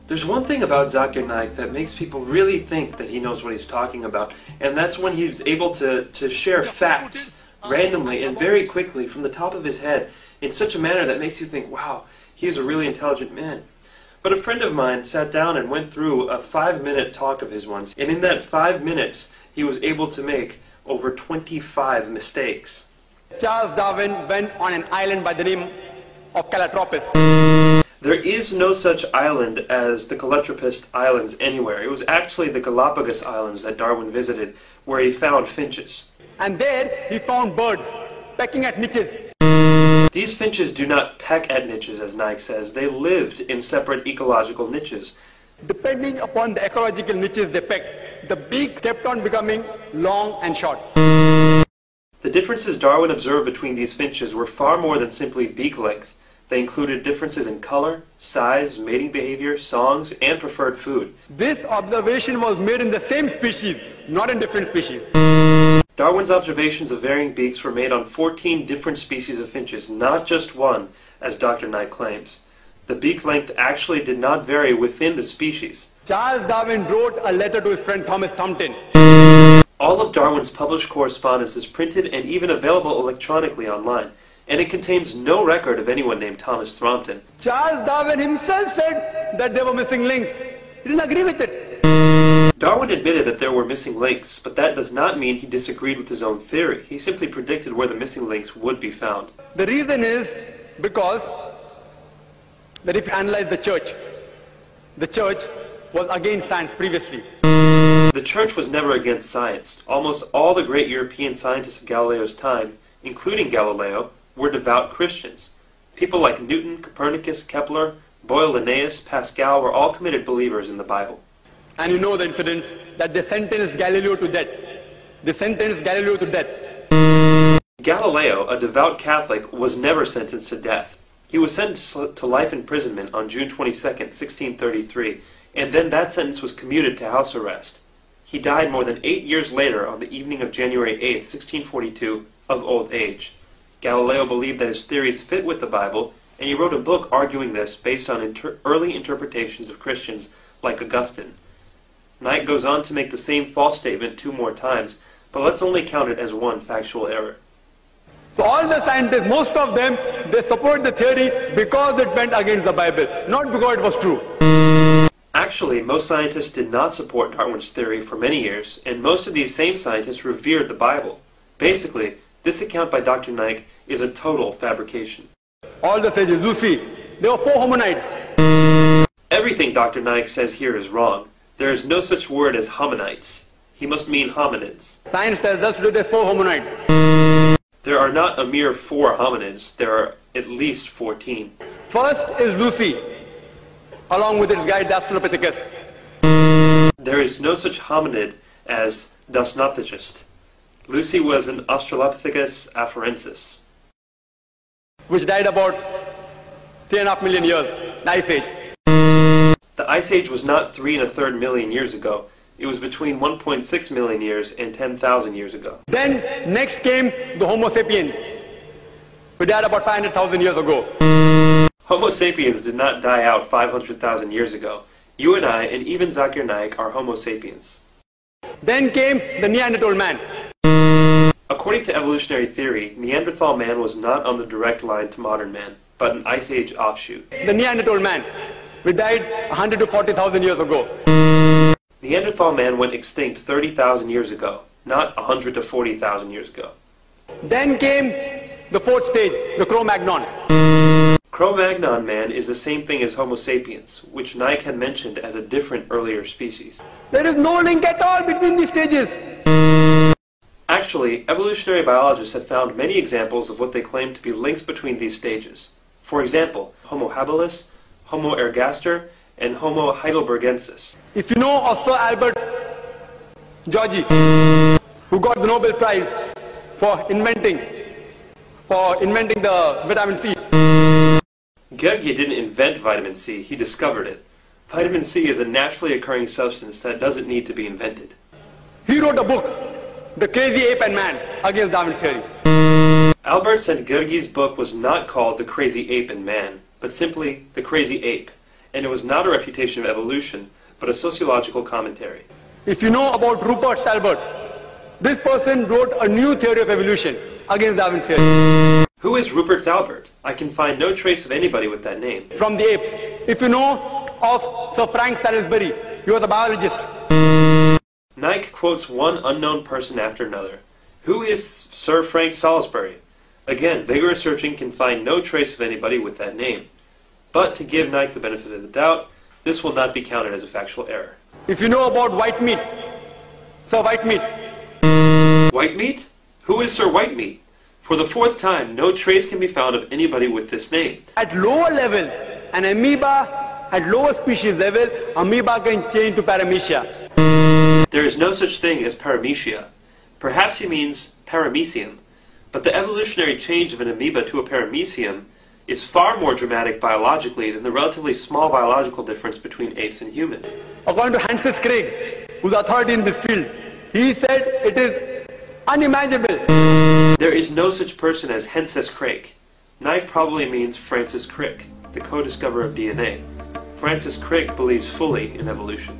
There's one thing about Zakir Naik that makes people really think that he knows what he's talking about, and that's when he's able to share facts randomly and very quickly from the top of his head in such a manner that makes you think, wow, he is a really intelligent man. But a friend of mine sat down and went through a 5-minute talk of his once, and in that 5 minutes he was able to make over 25 mistakes. Charles Darwin went on an island by the name of Calotropis. There is no such island as the Calotropis Islands anywhere. It was actually the Galapagos Islands that Darwin visited, where he found finches. And there he found birds pecking at niches. These finches do not peck at niches, as Naik says. They lived in separate ecological niches. Depending upon the ecological niches they pecked, the beak kept on becoming long and short. The differences Darwin observed between these finches were far more than simply beak length. They included differences in color, size, mating behavior, songs, and preferred food. This observation was made in the same species, not in different species. Darwin's observations of varying beaks were made on 14 different species of finches, not just one, as Dr. Naik claims. The beak length actually did not vary within the species. Charles Darwin wrote a letter to his friend Thomas Thompson. All of Darwin's published correspondence is printed and even available electronically online, and it contains no record of anyone named Thomas Thompson. Charles Darwin himself said that there were missing links. He didn't agree with it. Darwin admitted that there were missing links, but that does not mean he disagreed with his own theory. He simply predicted where the missing links would be found. The reason is because that if you analyze the church was against science previously. The church was never against science. Almost all the great European scientists of Galileo's time, including Galileo, were devout Christians. People like Newton, Copernicus, Kepler, Boyle, Linnaeus, Pascal were all committed believers in the Bible. And you know the incident that they sentenced Galileo to death. Galileo, a devout Catholic, was never sentenced to death. He was sentenced to life imprisonment on June 22, 1633, and then that sentence was commuted to house arrest. He died more than 8 years later on the evening of January 8, 1642, of old age. Galileo believed that his theories fit with the Bible, and he wrote a book arguing this based on early interpretations of Christians like Augustine. Naik goes on to make the same false statement 2 more times, but let's only count it as one factual error. So all the scientists, most of them, they support the theory because it went against the Bible, not because it was true. Actually, most scientists did not support Darwin's theory for many years, and most of these same scientists revered the Bible. Basically, this account by Dr. Naik is a total fabrication. All the sages, you see, there were 4 hominids. Everything Dr. Naik says here is wrong. There is no such word as hominites. He must mean hominids. Science tells us there are 4 hominids. There are not a mere 4 hominids. There are at least 14. First is Lucy, along with its guide Australopithecus. There is no such hominid as Dasnopithecus. Lucy was an Australopithecus afarensis, which died about 3.5 million years, the Ice Age. The Ice Age was not 3 1/3 million years ago. It was between 1.6 million years and 10,000 years ago. Then next came the Homo sapiens, who died about 500,000 years ago. Homo sapiens did not die out 500,000 years ago. You and I, and even Zakir Naik, are Homo sapiens. Then came the Neanderthal man. According to evolutionary theory, Neanderthal man was not on the direct line to modern man, but an Ice Age offshoot. The Neanderthal man, who died 100 to 40,000 years ago. Neanderthal man went extinct 30,000 years ago, not 100 to 40,000 years ago. Then came the 4th stage, the Cro-Magnon. Cro-Magnon man is the same thing as Homo sapiens, which Naik had mentioned as a different earlier species. There is no link at all between these stages. Actually, evolutionary biologists have found many examples of what they claim to be links between these stages. For example, Homo habilis, Homo ergaster, and Homo heidelbergensis. If you know of Sir Albert Georgi, who got the Nobel Prize for inventing the vitamin C. Georgi didn't invent vitamin C, he discovered it. Vitamin C is a naturally occurring substance that doesn't need to be invented. He wrote a book, The Crazy Ape and Man, against Darwin's theory. Albert said Georgi's book was not called The Crazy Ape and Man, but simply The Crazy Ape, and it was not a refutation of evolution, but a sociological commentary. If you know about Rupert Stalbert, this person wrote a new theory of evolution against Darwin's theory. Who is Rupert Stalbert? I can find no trace of anybody with that name. From the apes. If you know of Sir Frank Salisbury, he was a biologist. Naik quotes one unknown person after another. Who is Sir Frank Salisbury? Again, vigorous searching can find no trace of anybody with that name. But to give Naik the benefit of the doubt, this will not be counted as a factual error. If you know about Whitemeat, Sir Whitemeat. Whitemeat? Who is Sir Whitemeat? For the fourth time, no trace can be found of anybody with this name. At lower levels, an amoeba, at lower species level, amoeba can change to paramecia. There is no such thing as paramecia. Perhaps he means paramecium. But the evolutionary change of an amoeba to a paramecium is far more dramatic biologically than the relatively small biological difference between apes and humans. According to Francis Crick, who's authority in this field, he said it is unimaginable. There is no such person as Francis Crick. Naik probably means Francis Crick, the co-discoverer of DNA. Francis Crick believes fully in evolution.